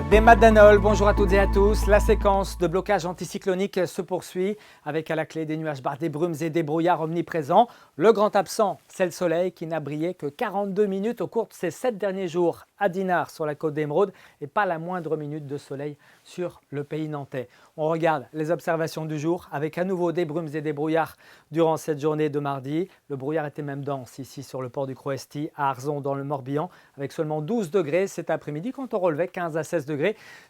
Des Madanol, bonjour à toutes et à tous. La séquence de blocage anticyclonique se poursuit avec à la clé des nuages bas, des brumes et des brouillards omniprésents. Le grand absent, c'est le soleil qui n'a brillé que 42 minutes au cours de ces 7 derniers jours à Dinard sur la côte d'Émeraude et pas la moindre minute de soleil sur le pays nantais. On regarde les observations du jour avec à nouveau des brumes et des brouillards durant cette journée de mardi. Le brouillard était même dense ici sur le port du Croesti à Arzon dans le Morbihan avec seulement 12 degrés cet après-midi quand on relevait 15 à 16 degrés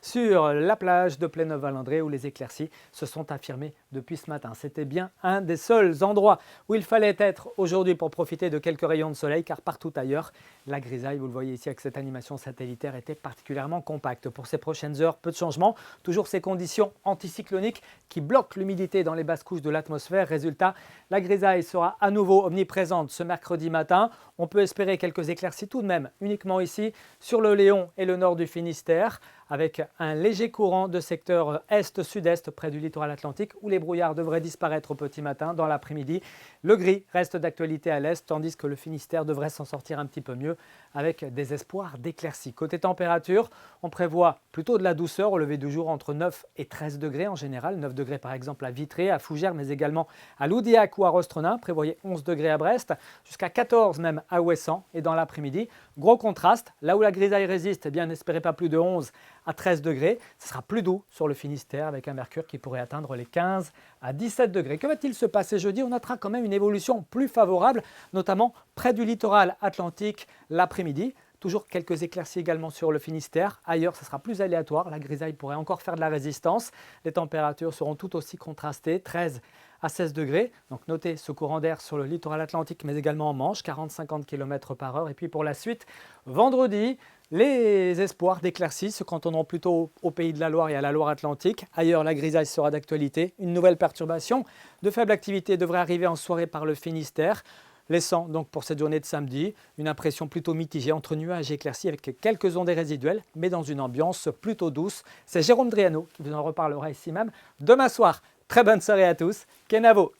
sur la plage de Pléneuf-Valandré où les éclaircies se sont affirmées depuis ce matin. C'était bien un des seuls endroits où il fallait être aujourd'hui pour profiter de quelques rayons de soleil car partout ailleurs, la grisaille, vous le voyez ici avec cette animation satellitaire, était particulièrement compacte. Pour ces prochaines heures, peu de changements, toujours ces conditions anticycloniques qui bloquent l'humidité dans les basses couches de l'atmosphère. Résultat, la grisaille sera à nouveau omniprésente ce mercredi matin. On peut espérer quelques éclaircies tout de même, uniquement ici sur le Léon et le nord du Finistère, avec un léger courant de secteur est-sud-est près du littoral atlantique où les brouillards devraient disparaître au petit matin. Dans l'après-midi, le gris reste d'actualité à l'est, tandis que le Finistère devrait s'en sortir un petit peu mieux avec des espoirs d'éclaircies. Côté température, on prévoit plutôt de la douceur au lever du jour entre 9 et 13 degrés en général. 9 degrés par exemple à Vitré, à Fougères, mais également à Loudiac ou à Rostronin. Prévoyez 11 degrés à Brest, jusqu'à 14 même à Ouessant. Et dans l'après-midi, gros contraste, là où la grisaille résiste, eh bien n'espérez pas plus de 11 à 13 degrés. Ce sera plus doux sur le Finistère avec un mercure qui pourrait atteindre les 15 à 17 degrés. Que va-t-il se passer jeudi? On notera quand même une évolution plus favorable, notamment près du littoral atlantique l'après-midi. Toujours quelques éclaircies également sur le Finistère. Ailleurs, ce sera plus aléatoire. La grisaille pourrait encore faire de la résistance. Les températures seront tout aussi contrastées, 13 à 16 degrés. Donc notez ce courant d'air sur le littoral atlantique, mais également en Manche, 40-50 km par heure. Et puis pour la suite, vendredi, les espoirs d'éclaircies se cantonneront plutôt au pays de la Loire et à la Loire-Atlantique. Ailleurs, la grisaille sera d'actualité. Une nouvelle perturbation de faible activité devrait arriver en soirée par le Finistère, laissant donc pour cette journée de samedi une impression plutôt mitigée entre nuages et éclaircies avec quelques ondées résiduelles, mais dans une ambiance plutôt douce. C'est Jérôme Driano qui vous en reparlera ici même demain soir. Très bonne soirée à tous. Kenavo.